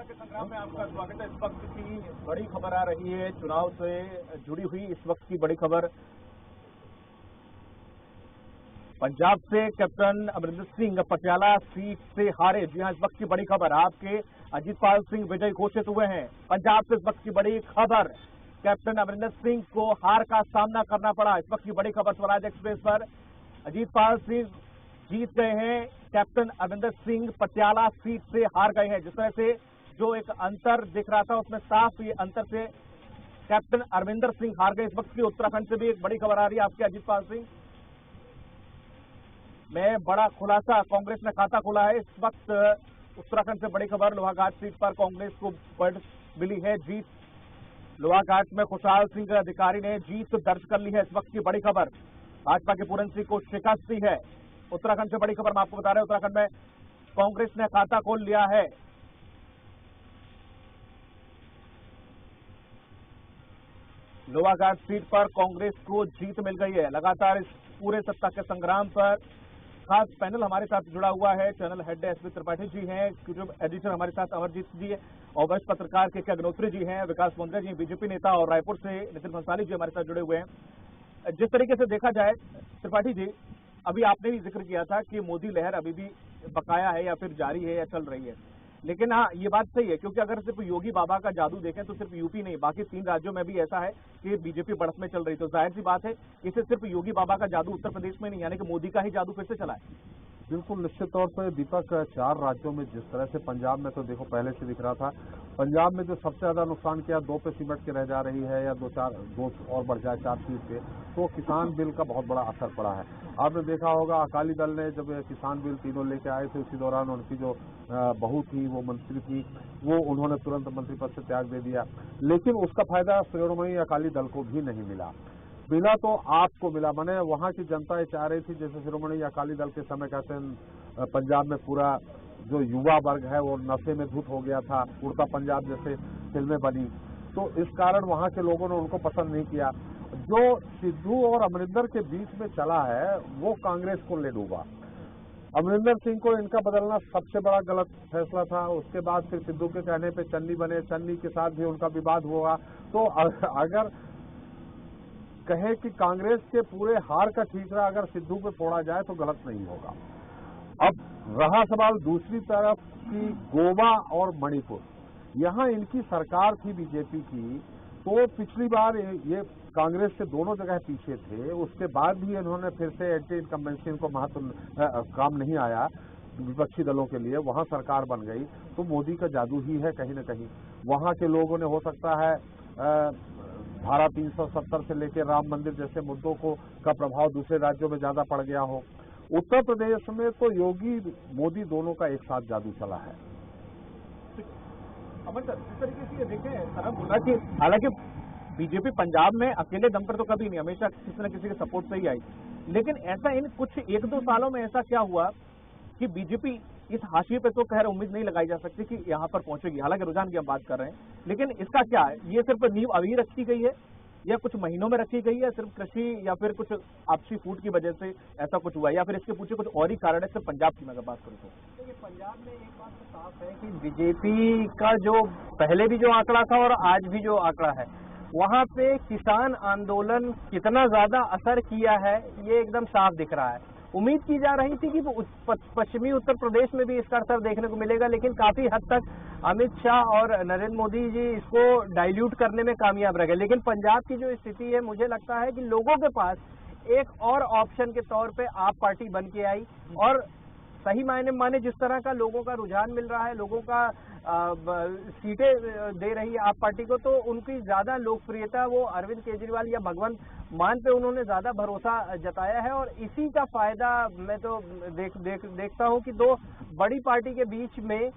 भाजपा के संग्राम में आपका स्वागत है। इस वक्त की बड़ी खबर आ रही है, चुनाव से जुड़ी हुई इस वक्त की बड़ी खबर। पंजाब से कैप्टन अमरिंदर सिंह पटियाला सीट से हारे। जी हां, इस वक्त की बड़ी खबर। आपके अजीतपाल सिंह विजयी घोषित हुए हैं। पंजाब से इस वक्त की बड़ी खबर, कैप्टन अमरिंदर सिंह को हार का सामना करना पड़ा। इस वक्त की बड़ी खबर स्वराज एक्सप्रेस पर। अजीतपाल सिंह जीत गए हैं, कैप्टन अमरिंदर सिंह पटियाला सीट से हार गए हैं। जिस तरह से जो एक अंतर दिख रहा था उसमें साफ ये अंतर से कैप्टन अमरिंदर सिंह हार गए। इस वक्त की उत्तराखंड से भी एक बड़ी खबर आ रही है आपके अजीतपाल सिंह में बड़ा खुलासा, कांग्रेस ने खाता खोला है। इस वक्त उत्तराखंड से बड़ी खबर, लोहाघाट सीट पर कांग्रेस को बढ़ मिली है जीत। लोहाघाट में खुशहाल सिंह अधिकारी ने जीत दर्ज कर ली है। इस वक्त की बड़ी खबर, भाजपा के पूरन सिंह को शिकस्त दी है। उत्तराखंड से बड़ी खबर हम आपको बता रहे हैं, उत्तराखंड में कांग्रेस ने खाता खोल लिया है। लोहाघाट सीट पर कांग्रेस को जीत मिल गई है। लगातार इस पूरे सत्ता के संग्राम पर खास पैनल हमारे साथ जुड़ा हुआ है। Channel head SP Tripathi ji हैं, यूट्यूब एडिटर हमारे साथ अमरजीत जी है और वरिष्ठ पत्रकार के अग्नोत्री जी हैं, विकास मुंद्रा जी बीजेपी नेता और रायपुर से नितिन भंसाली जी हमारे साथ जुड़े हुए हैं। जिस तरीके से देखा जाए त्रिपाठी जी, अभी आपने भी जिक्र किया था कि मोदी लहर अभी भी बकाया है या फिर जारी है या चल रही है, लेकिन हाँ ये बात सही है, क्योंकि अगर सिर्फ योगी बाबा का जादू देखें तो सिर्फ यूपी नहीं बाकी 3 राज्यों में भी ऐसा है कि बीजेपी बढ़त में चल रही। तो जाहिर सी बात है इसे सिर्फ योगी बाबा का जादू उत्तर प्रदेश में नहीं, यानी कि मोदी का ही जादू फिर से चला है। बिल्कुल निश्चित तौर पर दीपक, 4 राज्यों में जिस तरह से, पंजाब में तो देखो पहले से दिख रहा था, पंजाब में जो सबसे ज्यादा नुकसान किया 2 पे सिमट के रह जा रही है या 2 और बढ़ जाए 4 सीट पे, तो किसान बिल का बहुत बड़ा असर पड़ा है। आपने देखा होगा अकाली दल ने जब किसान बिल तीनों लेके आए थे, उसी दौरान उनकी जो बहू थी, वो मंत्री थी, वो उन्होंने तुरंत मंत्री पद से त्याग दे दिया, लेकिन उसका फायदा शिरोमणि अकाली दल को भी नहीं मिला तो आपको मिला। माने वहां की जनता ये चाह रही थी, जैसे शिरोमणि अकाली दल के समय कहते हैं पंजाब में पूरा जो युवा वर्ग है वो नशे में धुत हो गया था, उड़ता पंजाब जैसे फिल्में बनी, तो इस कारण वहां के लोगों ने उनको पसंद नहीं किया। जो सिद्धू और अमरिंदर के बीच में चला है वो कांग्रेस को ले डूबा। अमरिंदर सिंह को इनका बदलना सबसे बड़ा गलत फैसला था। उसके बाद फिर सिद्धू के कहने पे चन्नी बने, चन्नी के साथ भी उनका विवाद हुआ। तो अगर कहे कि कांग्रेस के पूरे हार का ठीकरा अगर सिद्धू पे फोड़ा जाए तो गलत नहीं होगा। अब रहा सवाल दूसरी तरफ की गोवा और मणिपुर, यहाँ इनकी सरकार थी बीजेपी की, तो पिछली बार ये कांग्रेस से दोनों जगह पीछे थे, उसके बाद भी इन्होंने फिर से एंटी इनकम्बेंसी, इनको महत्व काम नहीं आया विपक्षी दलों के लिए, वहां सरकार बन गई। तो मोदी का जादू ही है कहीं न कहीं। वहां के लोगों ने हो सकता है धारा 370 से लेकर राम मंदिर जैसे मुद्दों का प्रभाव दूसरे राज्यों में ज्यादा पड़ गया हो। उत्तर प्रदेश में तो योगी मोदी दोनों का एक साथ जादू चला है। अमर सर, इस तरीके से ये देखें सर बोला कि हालांकि बीजेपी पंजाब में अकेले दम पर तो कभी नहीं, हमेशा किसी न किसी के सपोर्ट से ही आई, लेकिन ऐसा इन कुछ 1-2 सालों में ऐसा क्या हुआ कि बीजेपी इस हाशिए पे तो खैर उम्मीद नहीं लगाई जा सकती कि यहाँ पर पहुंचेगी, हालांकि रुझान की हम बात कर रहे हैं, लेकिन इसका क्या है, ये सिर्फ नींव अभी रखी गई है या कुछ महीनों में रखी गई है, सिर्फ कृषि या फिर कुछ आपसी फूट की वजह से ऐसा कुछ हुआ, या फिर इसके पीछे कुछ और ही कारण है? सिर्फ पंजाब की मैं अगर बात करूँ तो देखिए, पंजाब में एक बात तो साफ है कि बीजेपी का जो पहले भी जो आंकड़ा था और आज भी जो आंकड़ा है, वहाँ पे किसान आंदोलन कितना ज्यादा असर किया है ये एकदम साफ दिख रहा है। उम्मीद की जा रही थी कि पश्चिमी उत्तर प्रदेश में भी इसका असर देखने को मिलेगा, लेकिन काफी हद तक अमित शाह और नरेंद्र मोदी जी इसको डाइल्यूट करने में कामयाब रह गए। लेकिन पंजाब की जो स्थिति है, मुझे लगता है कि लोगों के पास एक और ऑप्शन के तौर पे आप पार्टी बन के आई, और सही माने जिस तरह का लोगों का रुझान मिल रहा है, लोगों का सीटें दे रही है आप पार्टी को, तो उनकी ज्यादा लोकप्रियता वो अरविंद केजरीवाल या भगवंत मान पे उन्होंने ज्यादा भरोसा जताया है, और इसी का फायदा मैं तो देखता हूं कि 2 बड़ी पार्टी के बीच में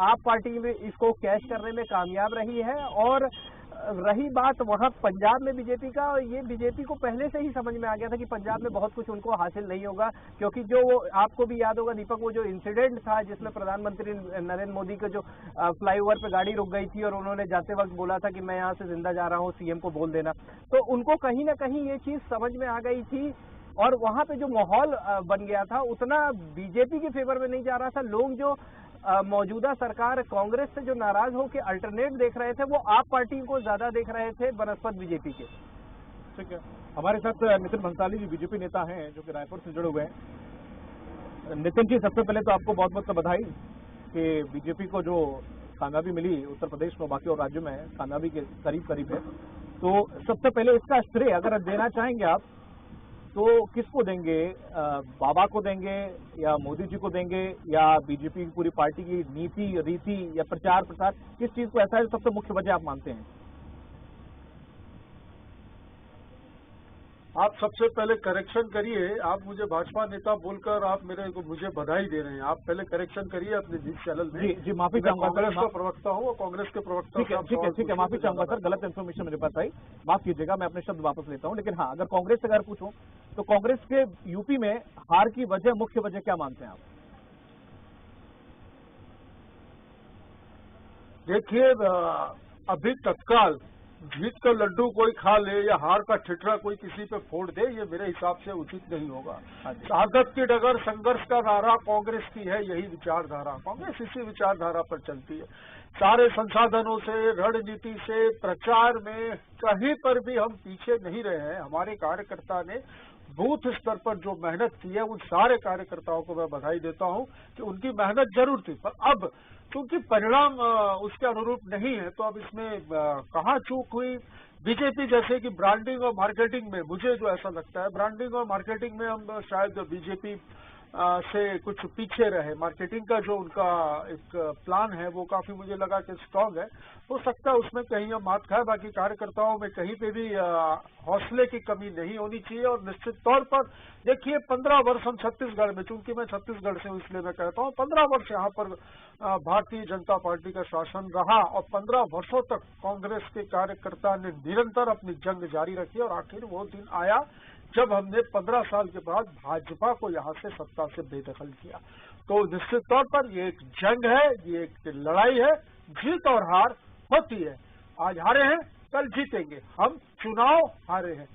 आप पार्टी में इसको कैश करने में कामयाब रही है। और रही बात वहां पंजाब में बीजेपी का, ये बीजेपी को पहले से ही समझ में आ गया था कि पंजाब में बहुत कुछ उनको हासिल नहीं होगा, क्योंकि जो वो आपको भी याद होगा दीपक, वो जो इंसिडेंट था जिसमें प्रधानमंत्री नरेंद्र मोदी का जो फ्लाईओवर पे गाड़ी रुक गई थी और उन्होंने जाते वक्त बोला था कि मैं यहाँ से जिंदा जा रहा हूँ, सीएम को बोल देना, तो उनको कहीं ना कहीं ये चीज समझ में आ गई थी, और वहां पे जो माहौल बन गया था उतना बीजेपी के फेवर में नहीं जा रहा था। लोग जो मौजूदा सरकार कांग्रेस से जो नाराज हो के अल्टरनेट देख रहे थे, वो आप पार्टी को ज्यादा देख रहे थे बनस्पत बीजेपी के। ठीक है, हमारे साथ नितिन भंसाली जी बीजेपी नेता हैं जो कि रायपुर से जुड़े हुए हैं। नितिन जी, सबसे पहले तो आपको बहुत बहुत बधाई कि बीजेपी को जो कामयाबी मिली उत्तर प्रदेश में, बाकी और राज्यों में कामयाबी के करीब करीब है। तो सबसे पहले इसका श्रेय अगर देना चाहेंगे आप तो किसको देंगे? बाबा को देंगे या मोदी जी को देंगे या बीजेपी की पूरी पार्टी की नीति रीति या प्रचार प्रसार, किस चीज को ऐसा है सबसे मुख्य वजह आप मानते हैं? आप सबसे पहले करेक्शन करिए। आप मुझे भाजपा नेता बोलकर आप मुझे बधाई दे रहे हैं। आप पहले करेक्शन करिए अपने जिस चैनल में। जी माफी चाहूंगा, कांग्रेस का प्रवक्ता हूँ और कांग्रेस के प्रवक्ता। ठीक है, माफी चाहूंगा सर, गलत इन्फॉर्मेशन मेरे पास आई, माफ कीजिएगा, मैं अपने शब्द वापस लेता हूँ। लेकिन हाँ, अगर कांग्रेस से अगर पूछूं तो कांग्रेस के यूपी में हार की वजह, मुख्य वजह क्या मानते हैं आप? देखिए, अभी तत्काल जीत का लड्डू कोई खा ले या हार का ठिठरा कोई किसी पे फोड़ दे, ये मेरे हिसाब से उचित नहीं होगा। शहादत की डगर, संघर्ष का नारा कांग्रेस की है, यही विचारधारा। कांग्रेस इसी विचारधारा पर चलती है। सारे संसाधनों से, रणनीति से, प्रचार में कहीं पर भी हम पीछे नहीं रहे हैं। हमारे कार्यकर्ता ने बूथ स्तर पर जो मेहनत की है, उन सारे कार्यकर्ताओं को मैं बधाई देता हूं कि उनकी मेहनत जरूर थी, पर अब क्योंकि परिणाम उसके अनुरूप नहीं है, तो अब इसमें कहाँ चूक हुई। बीजेपी जैसे कि ब्रांडिंग और मार्केटिंग में, मुझे जो ऐसा लगता है, ब्रांडिंग और मार्केटिंग में हम शायद बीजेपी से कुछ पीछे रहे। मार्केटिंग का जो उनका एक प्लान है वो काफी मुझे लगा कि स्ट्रांग है। हो सकता है उसमें कहीं हम मात खाए, बाकी कार्यकर्ताओं में कहीं पे भी हौसले की कमी नहीं होनी चाहिए। और निश्चित तौर पर देखिए, 15 वर्ष हम छत्तीसगढ़ में, चूंकि मैं छत्तीसगढ़ से हूं इसलिए मैं कहता हूं, 15 वर्ष यहाँ पर भारतीय जनता पार्टी का शासन रहा और 15 वर्षों तक कांग्रेस के कार्यकर्ता ने निरंतर अपनी जंग जारी रखी और आखिर वो दिन आया जब हमने 15 साल के बाद भाजपा को यहाँ से सत्ता से बेदखल किया। तो निश्चित तौर पर ये एक जंग है, ये एक लड़ाई है, जीत और हार होती है। आज हारे हैं, कल जीतेंगे। हम चुनाव हारे हैं,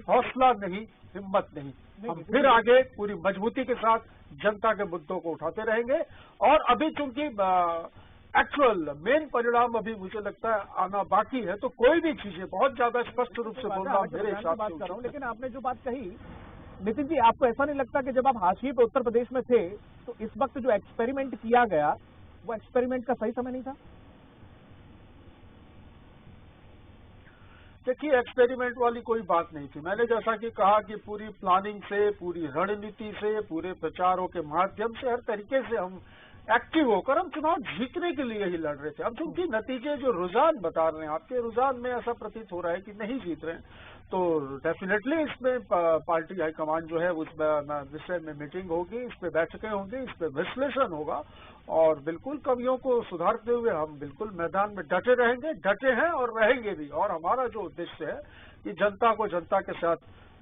हौसला नहीं, हिम्मत नहीं। हम फिर आगे पूरी मजबूती के साथ जनता के मुद्दों को उठाते रहेंगे। और अभी चूंकि एक्चुअल मेन परिणाम अभी मुझे लगता है आना बाकी है, तो कोई भी चीजें बहुत ज्यादा स्पष्ट रूप से बोलना मेरे हिसाब से कर रहा हूं। लेकिन आपने जो बात कही नितिन जी, आपको ऐसा नहीं लगता कि जब आप हाशिए पे उत्तर प्रदेश में थे तो इस वक्त जो एक्सपेरिमेंट किया गया वो एक्सपेरिमेंट का सही समय नहीं था? देखिए, एक्सपेरिमेंट वाली कोई बात नहीं थी। मैंने जैसा कि कहा कि पूरी प्लानिंग से, पूरी रणनीति से, पूरे प्रचारों के माध्यम से, हर तरीके से हम एक्टिव होकर हम चुनाव जीतने के लिए ही लड़ रहे थे। अब चूंकि नतीजे जो रुझान बता रहे हैं, आपके रुझान में ऐसा प्रतीत हो रहा है कि नहीं जीत रहे हैं, तो डेफिनेटली इसमें पार्टी हाईकमान जो है उस विषय में मीटिंग होगी, इस पे बैठकें होंगी, इस पे विश्लेषण होगा और बिल्कुल कमियों को सुधारते हुए हम बिल्कुल मैदान में डटे रहेंगे, डटे हैं और रहेंगे भी। और हमारा जो उद्देश्य है कि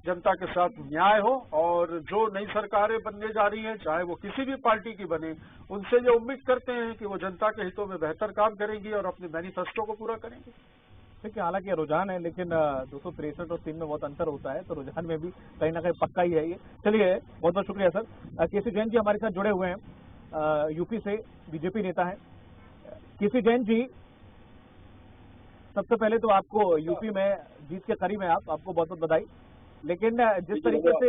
जनता के साथ न्याय हो और जो नई सरकारें बनने जा रही हैं, चाहे वो किसी भी पार्टी की बने, उनसे ये उम्मीद करते हैं कि वो जनता के हितों में बेहतर काम करेंगी और अपने मैनिफेस्टो को पूरा करेंगे। देखिए, हालांकि रुझान है, लेकिन 263 और 3 में बहुत अंतर होता है, तो रुझान में भी कहीं ना कहीं पक्का ही है ये। चलिए, बहुत बहुत शुक्रिया सर। केसी जैन जी हमारे साथ जुड़े हुए हैं, यूपी से बीजेपी नेता है। केसी जैन जी, सबसे पहले तो आपको यूपी में जीत के करीब है, आपको बहुत बहुत बधाई। लेकिन जिस तरीके से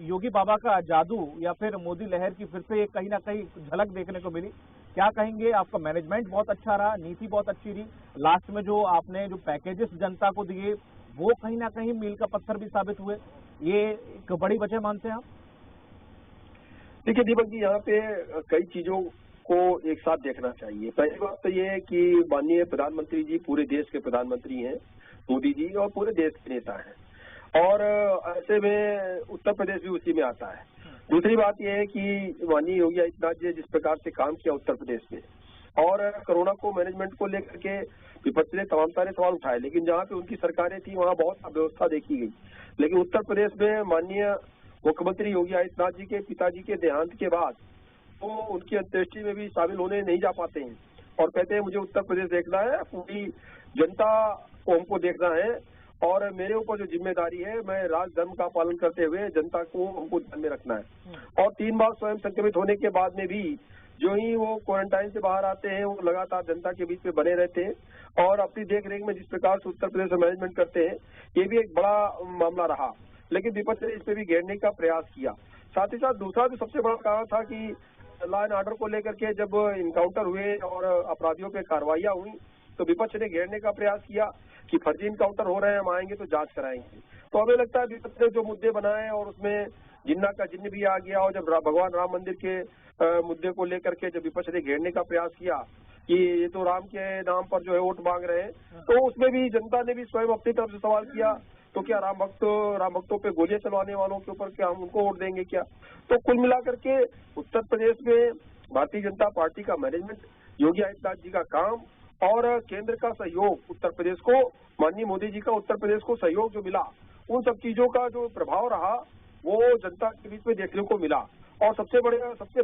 योगी बाबा का जादू या फिर मोदी लहर की फिर से कहीं ना कहीं झलक देखने को मिली, क्या कहेंगे? आपका मैनेजमेंट बहुत अच्छा रहा, नीति बहुत अच्छी रही, लास्ट में जो आपने जो पैकेजेस जनता को दिए वो कहीं ना कहीं मील का पत्थर भी साबित हुए, ये एक बड़ी वजह मानते हैं आप? देखिए दीपक जी, यहाँ पे कई चीजों को एक साथ देखना चाहिए। पहली बात तो ये है कि माननीय प्रधानमंत्री जी पूरे देश के प्रधानमंत्री हैं, मोदी जी, और पूरे देश के नेता हैं, और ऐसे में उत्तर प्रदेश भी उसी में आता है। दूसरी बात यह है कि माननीय योगी आदित्यनाथ जी जिस प्रकार से काम किया उत्तर प्रदेश में, और कोरोना को मैनेजमेंट को लेकर के विपक्ष ने तमाम सारे सवाल उठाए, लेकिन जहाँ पे उनकी सरकारें थी वहाँ बहुत व्यवस्था देखी गई। लेकिन उत्तर प्रदेश में माननीय मुख्यमंत्री योगी आदित्यनाथ जी के पिताजी के देहांत के बाद वो उनकी अंत्येष्टि में भी शामिल होने नहीं जा पाते हैं और कहते हैं मुझे उत्तर प्रदेश देखना है, पूरी जनता को हमको देखना है और मेरे ऊपर जो जिम्मेदारी है, मैं राज धर्म का पालन करते हुए जनता को हमको ध्यान में रखना है। और 3 बार स्वयं संक्रमित होने के बाद में भी जो ही वो क्वारंटाइन से बाहर आते हैं वो लगातार जनता के बीच में बने रहते हैं और अपनी देख रेख में जिस प्रकार से उत्तर प्रदेश में मैनेजमेंट करते हैं, ये भी एक बड़ा मामला रहा। लेकिन विपक्ष ने इस पे भी घेरने का प्रयास किया। साथ ही साथ दूसरा जो सबसे बड़ा कारण था कि लॉ एंड ऑर्डर को लेकर के जब इनकाउंटर हुए और अपराधियों पे कार्रवाइयां हुई तो विपक्ष ने घेरने का प्रयास किया कि फर्जी इनकाउंटर हो रहे हैं, हम आएंगे तो जांच कराएंगे। तो हमें लगता है विपक्ष ने जो मुद्दे बनाए और उसमें जिन्ना का जिन्न भी आ गया, और जब भगवान राम मंदिर के मुद्दे को लेकर के जब विपक्ष ने घेरने का प्रयास किया कि ये तो राम के नाम पर जो है वोट मांग रहे हैं, तो उसमें भी जनता ने भी स्वयं अपनी तरफ से सवाल किया, तो क्या राम भक्तों पे गोलियां चलवाने वालों के ऊपर क्या हम उनको वोट देंगे क्या? तो कुल मिलाकर के उत्तर प्रदेश में भारतीय जनता पार्टी का मैनेजमेंट, योगी आदित्यनाथ जी का काम और केंद्र का सहयोग, उत्तर प्रदेश को माननीय मोदी जी का उत्तर प्रदेश को सहयोग जो मिला, उन सब चीजों का जो प्रभाव रहा वो जनता के बीच में देखने को मिला। और सबसे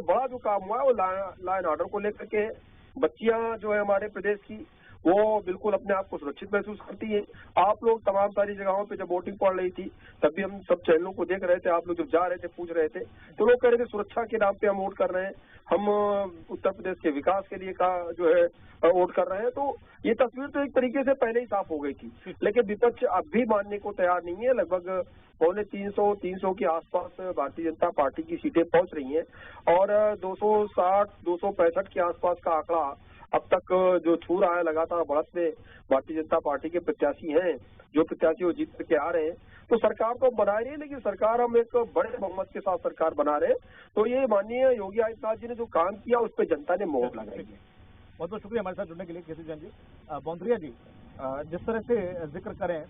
बड़ा जो काम हुआ है वो लॉ एंड ऑर्डर को लेकर के। बच्चियां जो है हमारे प्रदेश की वो बिल्कुल अपने आप को सुरक्षित महसूस करती है। आप लोग तमाम सारी जगहों पे जब वोटिंग पड़ रही थी तब भी हम सब चैनलों को देख रहे थे, आप लोग जब जा रहे थे पूछ रहे थे तो लोग कह रहे थे सुरक्षा के नाम पे हम वोट कर रहे हैं, हम उत्तर प्रदेश के विकास के लिए जो है वोट कर रहे हैं। तो ये तस्वीर तो एक तरीके से पहले ही साफ हो गई थी, लेकिन विपक्ष अब भी मानने को तैयार नहीं है। लगभग 300 के आसपास भारतीय जनता पार्टी की सीटें पहुंच रही हैं और 265 के आसपास का आंकड़ा अब तक जो छू रहा है। लगातार बढ़त में भारतीय जनता पार्टी के प्रत्याशी हैं, जो प्रत्याशी वो जीत करके आ रहे हैं। तो सरकार तो बना रही है, लेकिन सरकार हम एक बड़े बहुमत के साथ सरकार बना रहे हैं। तो ये माननीय योगी आदित्यनाथ जी ने जो काम किया उस पर जनता ने मोहर लगाई है। बहुत बहुत शुक्रिया हमारे साथ जुड़ने के लिए केसी जैन जी। बौंदरिया जी, जिस तरह से जिक्र करें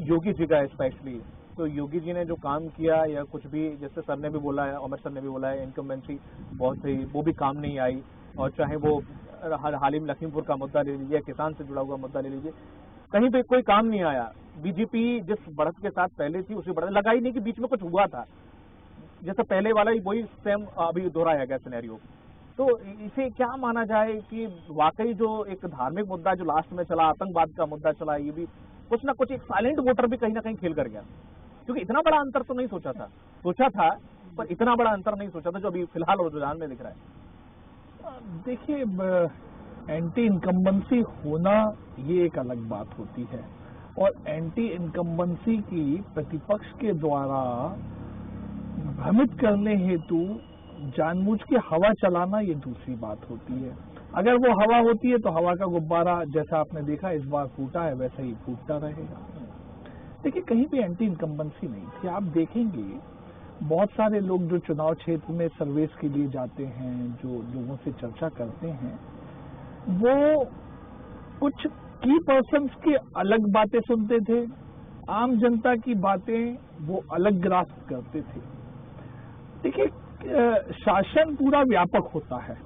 योगी जी का स्पेशली, तो योगी जी ने जो काम किया या कुछ भी, जैसे सर ने भी बोला है, अमर सर ने भी बोला है, इनकम्बेंसी बहुत सही, वो भी काम नहीं आई। और चाहे वो हाल ही में लखीमपुर का मुद्दा ले लीजिए, किसान से जुड़ा हुआ मुद्दा ले लीजिए, कहीं पे कोई काम नहीं आया। बीजेपी जिस बढ़त के साथ पहले थी उसी बढ़त लगा ही नहीं कि बीच में कुछ हुआ था, जैसे पहले वाला ही वही सेम अभी दोहराया गया सिनेरियो। तो इसे क्या माना जाए कि वाकई जो एक धार्मिक मुद्दा जो लास्ट में चला, आतंकवाद का मुद्दा चला, ये भी कुछ ना कुछ एक साइलेंट वोटर भी कहीं ना कहीं खेल कर गया, क्योंकि इतना बड़ा अंतर तो नहीं सोचा था पर इतना बड़ा अंतर नहीं सोचा था जो अभी फिलहाल रुझान में दिख रहा है। देखिए, एंटी इनकम्बेंसी होना ये एक अलग बात होती है, और एंटी इनकम्बेंसी की प्रतिपक्ष के द्वारा भ्रमित करने हेतु जानबूझ के हवा चलाना ये दूसरी बात होती है। अगर वो हवा होती है तो हवा का गुब्बारा जैसा आपने देखा इस बार फूटा है वैसा ही फूटता रहेगा। देखिए, कहीं भी एंटी इनकम्बेंसी नहीं थी। आप देखेंगे बहुत सारे लोग जो चुनाव क्षेत्र में सर्वेस के लिए जाते हैं, जो लोगों से चर्चा करते हैं, वो कुछ की पर्सन्स की अलग बातें सुनते थे, आम जनता की बातें वो अलग ग्रास्प करते थे। देखिए, शासन पूरा व्यापक होता है।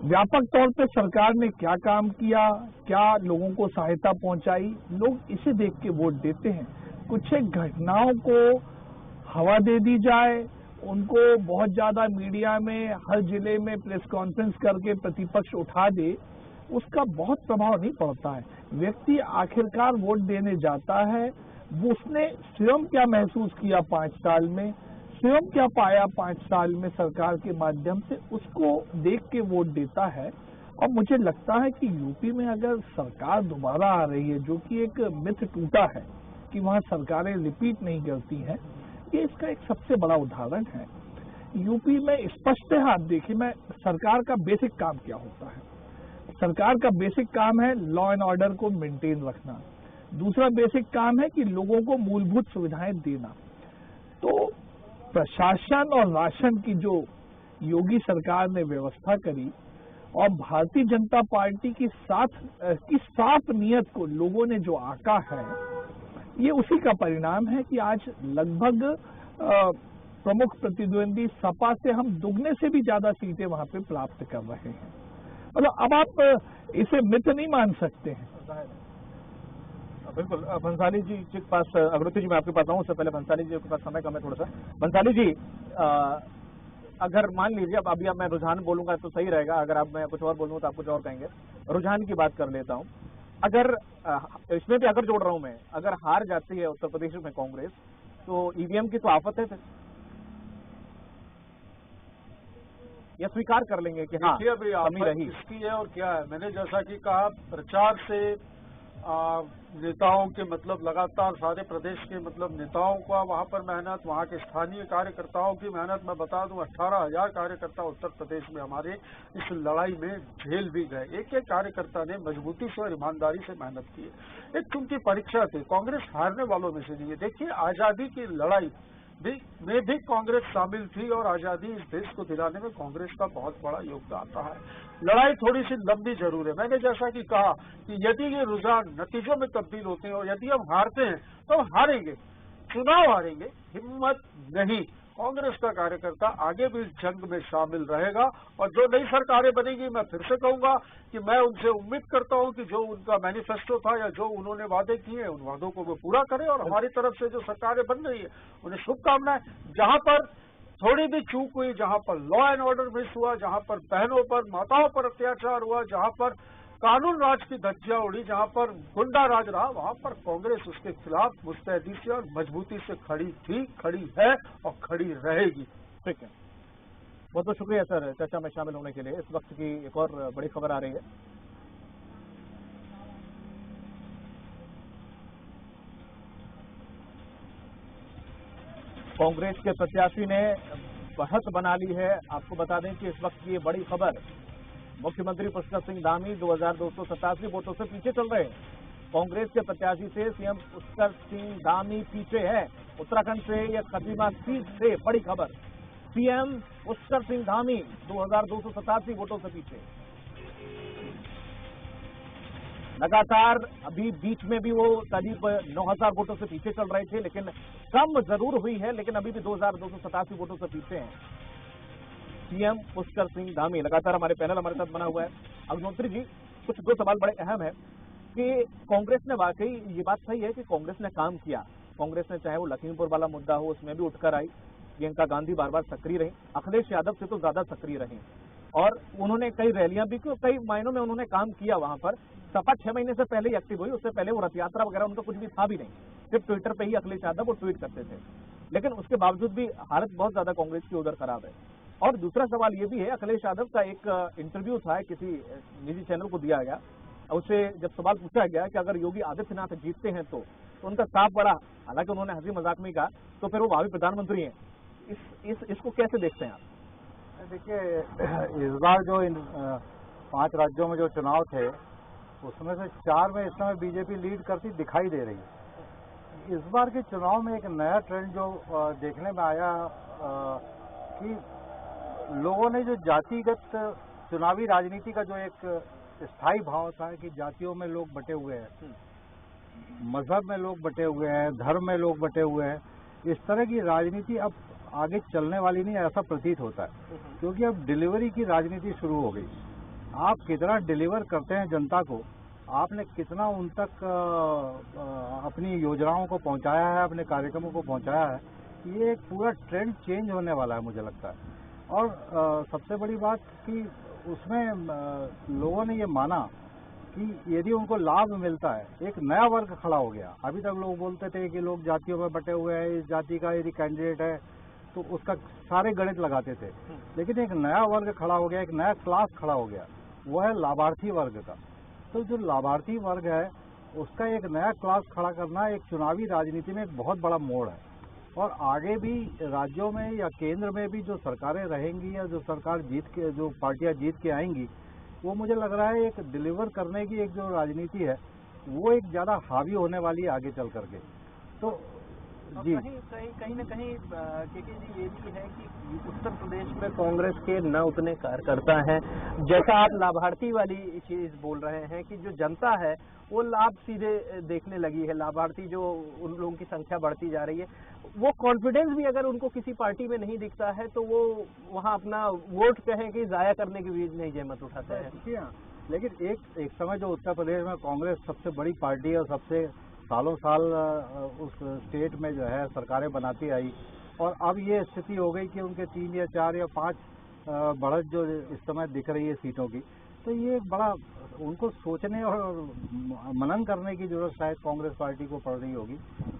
व्यापक तौर पे सरकार ने क्या काम किया, क्या लोगों को सहायता पहुंचाई, लोग इसे देख के वोट देते हैं। कुछ एक घटनाओं को हवा दे दी जाए, उनको बहुत ज्यादा मीडिया में हर जिले में प्रेस कॉन्फ्रेंस करके प्रतिपक्ष उठा दे, उसका बहुत प्रभाव नहीं पड़ता है। व्यक्ति आखिरकार वोट देने जाता है, वो उसने स्वयं क्या महसूस किया 5 साल में, स्वयं क्या पाया 5 साल में सरकार के माध्यम से, उसको देख के वोट देता है। और मुझे लगता है कि यूपी में अगर सरकार दोबारा आ रही है, जो कि एक मिथ टूटा है कि वहां सरकारें रिपीट नहीं करती हैं, ये इसका एक सबसे बड़ा उदाहरण है। यूपी में स्पष्ट है, आप देखिए, मैं सरकार का बेसिक काम क्या होता है। सरकार का बेसिक काम है लॉ एंड ऑर्डर को मेंटेन रखना। दूसरा बेसिक काम है कि लोगों को मूलभूत सुविधाएं देना। तो प्रशासन और राशन की जो योगी सरकार ने व्यवस्था करी और भारतीय जनता पार्टी की साफ नियत को लोगों ने जो आका है, ये उसी का परिणाम है कि आज लगभग प्रमुख प्रतिद्वंदी सपा से हम दुगने से भी ज्यादा सीटें वहां पे प्राप्त कर रहे हैं। मतलब अब आप इसे मिथ नहीं मान सकते हैं। बिल्कुल। भंसाली जी के पास, अग्रवती जी मैं आपके पास आऊँ, उससे पहले भंसाली जी के पास समय कम है थोड़ा सा। भंसाली जी, अगर मान लीजिए अब मैं रुझान बोलूंगा तो सही रहेगा, अगर आप मैं कुछ और बोलूंगा तो आप कुछ और कहेंगे। रुझान की बात कर लेता हूँ। अगर इसमें भी अगर जोड़ रहा हूं मैं, अगर हार जाती है उत्तर प्रदेश में कांग्रेस, तो ईवीएम की तो आफत है फिर। ये स्वीकार कर लेंगे कि हाँ देखिए अभी कमी रही। किसकी है और क्या है। मैंने जैसा कि कहा, प्रचार से नेताओं के मतलब लगातार सारे प्रदेश के मतलब नेताओं का वहां पर मेहनत, वहां के स्थानीय कार्यकर्ताओं की मेहनत। मैं बता दूं 18,000 कार्यकर्ता उत्तर प्रदेश में हमारे इस लड़ाई में झेल भी गए। एक एक कार्यकर्ता ने मजबूती से और ईमानदारी से मेहनत की है। एक उनकी परीक्षा थी, कांग्रेस हारने वालों में से नहीं है। देखिए आजादी की लड़ाई में भी कांग्रेस शामिल थी और आजादी इस देश को दिलाने में कांग्रेस का बहुत बड़ा योगदान रहा है। लड़ाई थोड़ी सी लंबी जरूर है। मैंने जैसा कि कहा कि यदि ये रुझान नतीजों में तब्दील होते हैं और यदि हम हारते हैं तो हम हारेंगे, चुनाव हारेंगे, हिम्मत नहीं। कांग्रेस का कार्यकर्ता आगे भी इस जंग में शामिल रहेगा और जो नई सरकारें बनेगी, मैं फिर से कहूंगा कि मैं उनसे उम्मीद करता हूं कि जो उनका मैनिफेस्टो था या जो उन्होंने वादे किए उन वादों को वो पूरा करें और हमारी तरफ से जो सरकारें बन रही है उन्हें शुभकामनाएं। जहां पर थोड़ी भी चूक हुई, जहां पर लॉ एंड ऑर्डर मिस हुआ, जहां पर बहनों पर, माताओं पर अत्याचार हुआ, जहां पर कानून राज की धज्जियां उड़ी, जहां पर गुंडा राज रहा, वहां पर कांग्रेस उसके खिलाफ मुस्तैदी से और मजबूती से खड़ी थी, खड़ी है और खड़ी रहेगी। ठीक है, बहुत बहुत शुक्रिया सर चर्चा में शामिल होने के लिए। इस वक्त की एक और बड़ी खबर आ रही है। कांग्रेस के प्रत्याशी ने बढ़त बना ली है। आपको बता दें कि इस वक्त की ये बड़ी खबर, मुख्यमंत्री पुष्कर सिंह धामी 2287 वोटों से पीछे चल रहे हैं। कांग्रेस के प्रत्याशी से सीएम पुष्कर सिंह धामी पीछे है। उत्तराखंड से यह खटीमा सीट से बड़ी खबर, सीएम पुष्कर सिंह धामी 2287 वोटों से पीछे। लगातार अभी बीच में भी वो करीब 9000 वोटों से पीछे चल रहे थे, लेकिन कम जरूर हुई है, लेकिन अभी भी 2287 वोटों से पीछे हैं सीएम पुष्कर सिंह धामी। लगातार हमारे पैनल हमारे साथ बना हुआ है। अग्निहोत्री जी, कुछ दो सवाल बड़े अहम है कि कांग्रेस ने वाकई ये बात सही है कि कांग्रेस ने काम किया। कांग्रेस ने चाहे वो लखीमपुर वाला मुद्दा हो उसमें भी उठकर आई, प्रियंका गांधी बार बार सक्रिय रही, अखिलेश यादव से तो ज्यादा सक्रिय रही और उन्होंने कई रैलियां भी की, कई मायनों में उन्होंने काम किया। वहां पर सपा 6 महीने से पहले ही एक्टिव हुई, उससे पहले वो रथ यात्रा वगैरह उनका कुछ भी था भी नहीं, सिर्फ ट्विटर पे ही अखिलेश यादव वो ट्वीट करते थे। लेकिन उसके बावजूद भी हालत बहुत ज्यादा कांग्रेस की उधर खराब है। और दूसरा सवाल ये भी है, अखिलेश यादव का एक इंटरव्यू था, किसी निजी चैनल को दिया गया, उससे जब सवाल पूछा गया कि अगर योगी आदित्यनाथ जीतते हैं तो उनका साफ बड़ा, हालांकि उन्होंने हंसी मजाक में कहा तो फिर वो भावी प्रधानमंत्री हैं। इसको कैसे देखते हैं आप? देखिए, इस बार जो इन 5 राज्यों में जो चुनाव थे उसमें से 4 में इस समय बीजेपी लीड करती दिखाई दे रही है। इस बार के चुनाव में एक नया ट्रेंड जो देखने में आया कि लोगों ने जो जातिगत चुनावी राजनीति का जो एक स्थायी भाव था कि जातियों में लोग बटे हुए हैं, मजहब में लोग बटे हुए हैं, धर्म में लोग बटे हुए हैं, इस तरह की राजनीति अब आगे चलने वाली नहीं, ऐसा प्रतीत होता है। क्योंकि अब डिलीवरी की राजनीति शुरू हो गई। आप कितना डिलीवर करते हैं जनता को, आपने कितना उन तक अपनी योजनाओं को पहुंचाया है, अपने कार्यक्रमों को पहुंचाया है, ये एक पूरा ट्रेंड चेंज होने वाला है मुझे लगता है। और सबसे बड़ी बात कि उसमें लोगों ने ये माना कि यदि उनको लाभ मिलता है, एक नया वर्ग खड़ा हो गया। अभी तक लोग बोलते थे कि लोग जातियों में बटे हुए हैं, इस जाति का यदि कैंडिडेट है तो उसका सारे गणित लगाते थे, लेकिन एक नया वर्ग खड़ा हो गया, एक नया क्लास खड़ा हो गया, वो है लाभार्थी वर्ग का। तो जो लाभार्थी वर्ग है उसका एक नया क्लास खड़ा करना एक चुनावी राजनीति में एक बहुत बड़ा मोड़ है। और आगे भी राज्यों में या केंद्र में भी जो सरकारें रहेंगी या जो सरकार जो पार्टियां जीत के आएंगी, वो मुझे लग रहा है एक डिलीवर करने की एक जो राजनीति है वो एक ज्यादा हावी होने वाली है आगे चल करके। तो जी कहीं न कहीं केके जी ये भी है कि उत्तर प्रदेश में कांग्रेस के न उतने कार्यकर्ता हैं। जैसा आप लाभार्थी वाली चीज बोल रहे हैं कि जो जनता है वो लाभ सीधे देखने लगी है, लाभार्थी जो उन लोगों की संख्या बढ़ती जा रही है, वो कॉन्फिडेंस भी अगर उनको किसी पार्टी में नहीं दिखता है तो वो वहाँ अपना वोट कहें कि जाया करने की भी नहीं जहमत उठाते हैं। लेकिन एक समय जो उत्तर प्रदेश में कांग्रेस सबसे बड़ी पार्टी है और सबसे सालों साल उस स्टेट में जो है सरकारें बनाती आई, और अब ये स्थिति हो गई कि उनके 3 या 4 या 5 बढ़त जो इस समय दिख रही है सीटों की, तो ये एक बड़ा उनको सोचने और मनन करने की जरूरत शायद कांग्रेस पार्टी को पड़ रही होगी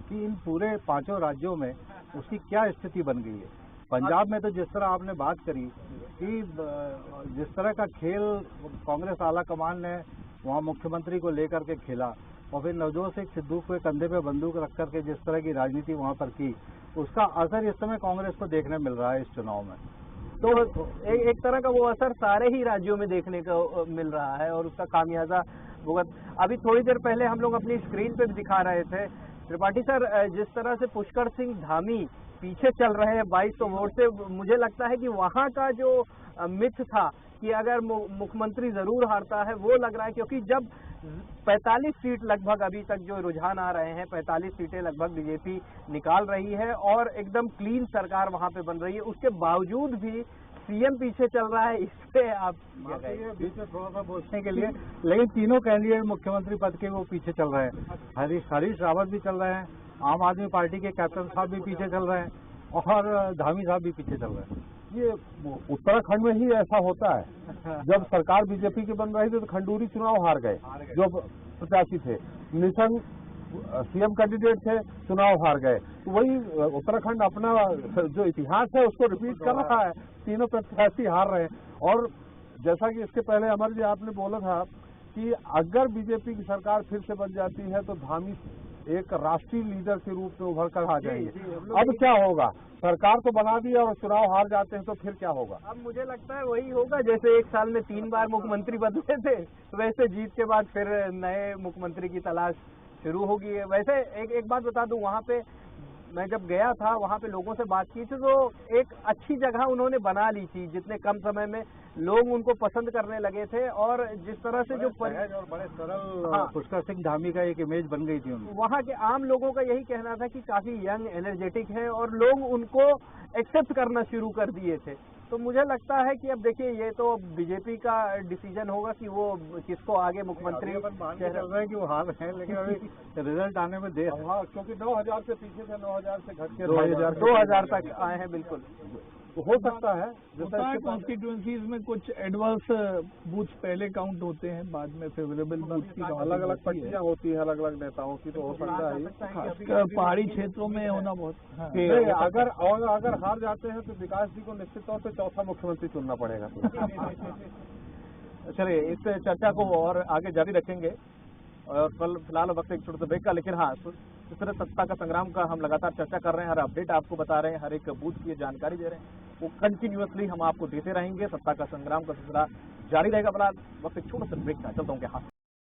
कि इन पूरे 5 राज्यों में उसकी क्या स्थिति बन गई है। पंजाब में तो जिस तरह आपने बात करी कि जिस तरह का खेल कांग्रेस आला कमान ने वहाँ मुख्यमंत्री को लेकर के खेला और फिर नवजोत सिंह सिद्धू के कंधे पे बंदूक रख करके जिस तरह की राजनीति वहाँ पर की, उसका असर इस समय कांग्रेस को देखने मिल रहा है इस चुनाव में। तो एक तरह का वो असर सारे ही राज्यों में देखने को मिल रहा है और उसका खामियाजा भुगत अभी थोड़ी देर पहले हम लोग अपनी स्क्रीन पे भी दिखा रहे थे। त्रिपाठी सर, जिस तरह से पुष्कर सिंह धामी पीछे चल रहे हैं 2200 वोट से, मुझे लगता है कि वहाँ का जो मिथ था कि अगर मुख्यमंत्री जरूर हारता है, वो लग रहा है, क्योंकि जब 45 सीट लगभग अभी तक जो रुझान आ रहे हैं, 45 सीटें लगभग बीजेपी निकाल रही है और एकदम क्लीन सरकार वहां पे बन रही है, उसके बावजूद भी सीएम पीछे चल रहा है। इससे आप बीच में थोड़ा सा पूछने के लिए, लेकिन तीनों कैंडिडेट मुख्यमंत्री पद के वो पीछे चल रहे हैं। हरीश रावत भी चल रहे हैं, आम आदमी पार्टी के कैप्टन साहब भी पीछे चल रहे हैं और धामी साहब भी पीछे चल रहे हैं। ये उत्तराखंड में ही ऐसा होता है। जब सरकार बीजेपी की बन रही थी तो खंडूरी चुनाव हार गए, जो प्रत्याशी थे। निशंक सीएम कैंडिडेट थे, चुनाव हार गए। तो वही उत्तराखंड अपना जो इतिहास है उसको रिपीट कर रहा है, तीनों प्रत्याशी हार रहे हैं। और जैसा कि इसके पहले अमर जी आपने बोला था कि अगर बीजेपी की सरकार फिर से बन जाती है तो धामी एक राष्ट्रीय लीडर के रूप में उभर कर आ जाएंगे। अब क्या होगा? सरकार तो बना दी और चुनाव हार जाते हैं तो फिर क्या होगा? अब मुझे लगता है वही होगा, जैसे एक साल में 3 बार मुख्यमंत्री बदले थे, वैसे जीत के बाद फिर नए मुख्यमंत्री की तलाश शुरू होगी। वैसे एक बात बता दूं, वहाँ पे मैं जब गया था, वहाँ पे लोगों से बात की थी तो एक अच्छी जगह उन्होंने बना ली थी, जितने कम समय में लोग उनको पसंद करने लगे थे। और जिस तरह से जो और बड़े सरल पुष्कर सिंह धामी का एक इमेज बन गई थी उनकी। वहाँ के आम लोगों का यही कहना था कि काफी यंग एनर्जेटिक है और लोग उनको एक्सेप्ट करना शुरू कर दिए थे। तो मुझे लगता है कि अब देखिए, ये तो बीजेपी का डिसीजन होगा कि वो किसको आगे मुख्यमंत्री चल रहे हैं कि वो हार रहे हैं, लेकिन अभी रिजल्ट आने में देर है। हाँ, क्योंकि 9000 से पीछे थे, 9000 से घट के 2000 तक आए हैं। बिल्कुल तो हो सकता है। होता है कॉन्स्टिट्यूएंसीज में कुछ एडवर्स बूथ पहले काउंट होते हैं, बाद में फेवरेबल बूथ की अलग अलग पट्टियां होती है अलग अलग नेताओं की, तो हो सकता है खासकर पहाड़ी क्षेत्रों में होना बहुत। अगर हार जाते हैं तो विकास जी को निश्चित तौर पे चौथा मुख्यमंत्री चुनना पड़ेगा। चलिए, इस चर्चा को और आगे जारी रखेंगे और कल फिलहाल वक्त एक छोटे से ब्रेक का, लेकिन हाँ, इस तरह सत्ता का संग्राम का हम लगातार चर्चा कर रहे हैं, हर अपडेट आपको बता रहे हैं, हर एक बूथ की जानकारी दे रहे हैं, वो कंटिन्यूअसली हम आपको देते रहेंगे। सत्ता का संग्राम का सिलसिला जारी रहेगा। फिलहाल वक्त एक छोटे से ब्रेक का, चलता हूँ के हाथ।